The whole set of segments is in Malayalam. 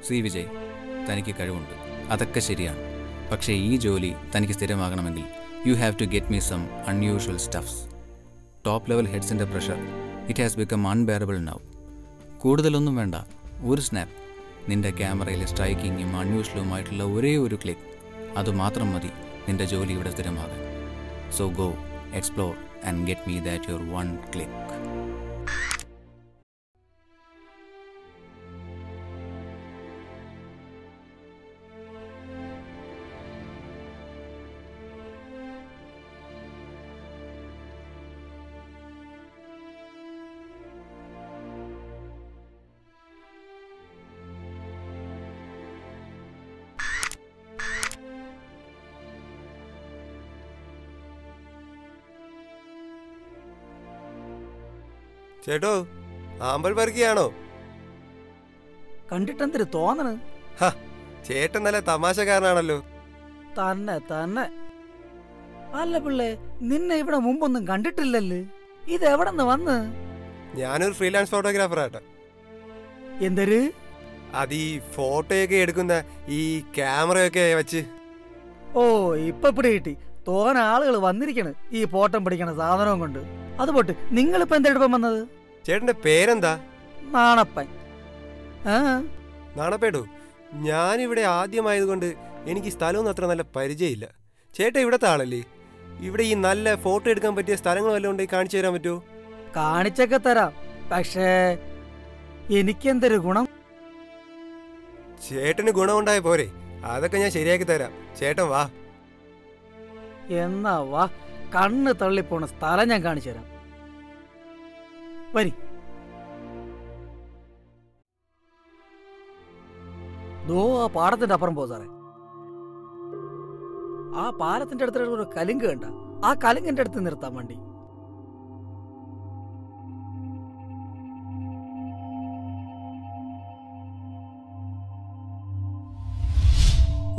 സി വിജയ്, തനിക്ക് കഴിവുണ്ട്, അതൊക്കെ ശരിയാണ്. പക്ഷേ ഈ ജോലി തനിക്ക് സ്ഥിരമാകണമെങ്കിൽ you have to get me some unusual stuffs. Top level ഹെഡ്സിൻ്റെ pressure it has become unbearable now. കൂടുതലൊന്നും വേണ്ട, ഒരു സ്നാപ്പ്, നിൻ്റെ ക്യാമറയിലെ സ്ട്രൈക്കിങ്ങും അൺയൂഷ്വലുമായിട്ടുള്ള ഒരേ ഒരു ക്ലിക്ക്, അതുമാത്രം മതി നിൻ്റെ ജോലി ഇവിടെ സ്ഥിരമാകാൻ. So go, explore and get me that your one click. ചേട്ടോ, ആമ്പൽ പെറുക്കിയാണോ? കണ്ടിട്ടെന്തൊരു തോന്നണ്? ചേട്ടൻ നല്ല തമാശക്കാരനാണല്ലോ. തന്നെ തന്നെ. അല്ല പിള്ളേ, നിന്നെ ഇവിടെ മുമ്പൊന്നും കണ്ടിട്ടില്ലല്ലേ? ഇതെവിടെന്ന് വന്ന്? ഞാനൊരു ഫ്രീലാൻസ് ഫോട്ടോഗ്രാഫർ ആട്ടെ. എന്തൊരു? അത് ഈ ഫോട്ടോയൊക്കെ എടുക്കുന്ന ഈ ക്യാമറയൊക്കെ വെച്ച്. ഓ, ഇപ്പൊ പിടി കിട്ടി. തോന ആളുകൾ വന്നിരിക്കണ് ഈ ഫോട്ടം പിടിക്കണ സാധനവും കൊണ്ട്. അത് പോട്ട്, നിങ്ങളിപ്പോ എന്താ എടുപ്പം വന്നത്? ചേട്ടന്റെ പേരെന്താ? നാണപ്പൻ. നാണപ്പേടോ, ഞാനിവിടെ ആദ്യമായതുകൊണ്ട് എനിക്ക് സ്ഥലമൊന്നും അത്ര നല്ല പരിചയമില്ല. ചേട്ടൻ ഇവിടത്തെ ആളല്ലേ? ഇവിടെ ഈ നല്ല ഫോട്ടോ എടുക്കാൻ പറ്റിയ സ്ഥലങ്ങൾ വല്ലതും ഉണ്ടെങ്കിൽ കാണിച്ചു തരാൻ പറ്റുമോ? കാണിച്ചൊക്കെ തരാം, പക്ഷേ എനിക്കെന്തൊരു ഗുണം? ചേട്ടന് ഗുണമുണ്ടായ പോരെ, അതൊക്കെ ഞാൻ ശരിയാക്കി തരാം. ചേട്ടൻ വാ. എന്നാ വാ, കണ്ണ് തള്ളിപ്പോണ സ്ഥലം ഞാൻ കാണിച്ചു തരാം. വരി. ദോ ആ പാടത്തിന്റെ അപ്പുറം പോ സാറേ. ആ പാലത്തിന്റെ അടുത്ത് ഒരു കലുങ്ക് കണ്ട, ആ കലുങ്കിന്റെ അടുത്ത് നിർത്താൻ വണ്ടി.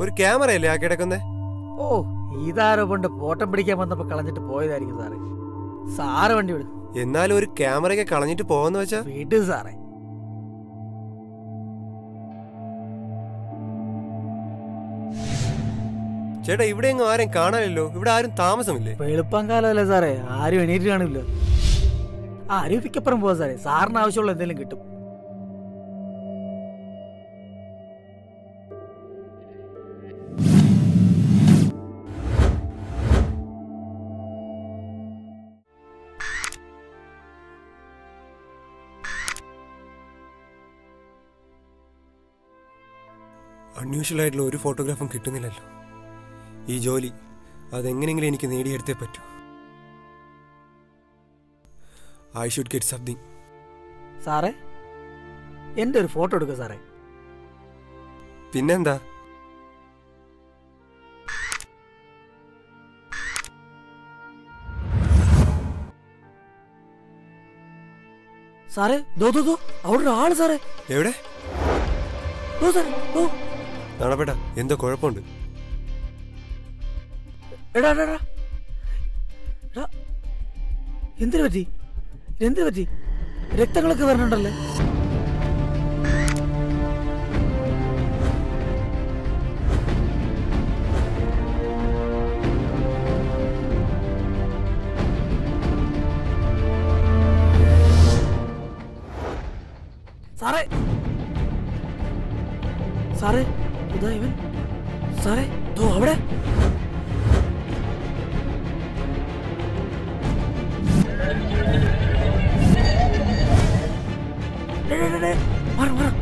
ഒരു ക്യാമറ അല്ലേ ആ കിടക്കുന്നേ? ഓ, ഇതാരോ കൊണ്ട് ഫോട്ടോ പിടിക്കാൻ വന്നപ്പോ കളഞ്ഞിട്ട് പോയതായിരിക്കും സാറേ. സാറ് വണ്ടി വിടും. എന്നാലും ഒരു ക്യാമറയൊക്കെ കളഞ്ഞിട്ട് പോവാന്ന് വെച്ചാ? വിട് സാറേ. ചേട്ടാ, ഇവിടെ എങ്ങും ആരും കാണാനില്ലല്ലോ. ഇവിടെ ആരും താമസമില്ലേ? വെളുപ്പം കാലമല്ലേ സാറേ, ആരും എണീറ്റ് കാണില്ല. അരുവിക്കപ്പുറം പോവാ സാറേ, സാറിന് ആവശ്യമുള്ള എന്തെങ്കിലും കിട്ടും. അൺയൂഷ്വൽ ആയിട്ടുള്ള ഒരു ഫോട്ടോഗ്രാഫും കിട്ടുന്നില്ലല്ലോ. ഈ ജോലി അതെങ്ങനെയെങ്കിലും എനിക്ക് നേടിയെടുത്തേ പറ്റൂ. I should get something. സാറേ, എന്റെ ഒരു ഫോട്ടോ എടുക്കുക സാറേ. പിന്നെന്താ? സാറേ, ദോ ദോ ദോ, അവിടെ ഒരു ആള് സാറേ. എവിടെ? നാണപ്പേട്ടാ, എന്തോ കുഴപ്പമുണ്ട്. എടാ എടാ എടാ, എന്തിനു പറ്റി? എന്തിനു പറ്റി? രക്തങ്ങളൊക്കെ വരണുണ്ടല്ലേ? സാറേ, സാറേ, ഇതാ ഇവൻ. സാറേ, ദോ അവിടെ. മാറും മാറും.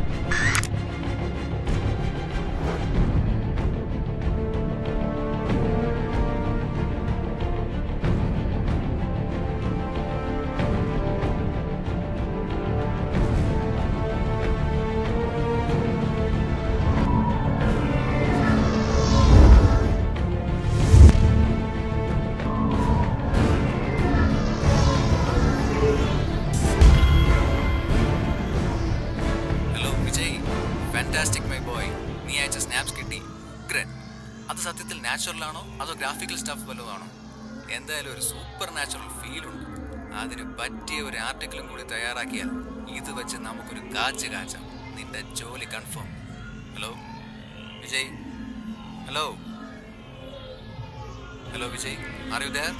ഫാന്റാസ്റ്റിക് മൈ ബോയ്, നീ അയച്ച സ്നാപ്സ് കിട്ടി. ഗ്രേറ്റ്. അത് സത്യത്തിൽ നാച്ചുറൽ ആണോ അതോ ഗ്രാഫിക്കൽ സ്റ്റഫ് വല്ലതാണോ? എന്തായാലും ഒരു സൂപ്പർ നാച്ചുറൽ ഫീൽ ഉണ്ട്. അതിന് പറ്റിയ ഒരു ആർട്ടിക്കിളും കൂടി തയ്യാറാക്കിയാൽ ഇത് വെച്ച് നമുക്കൊരു കാച്ചാം. നിന്റെ ജോലി confirm. Hello Vijay, hello hello Vijay, are you there?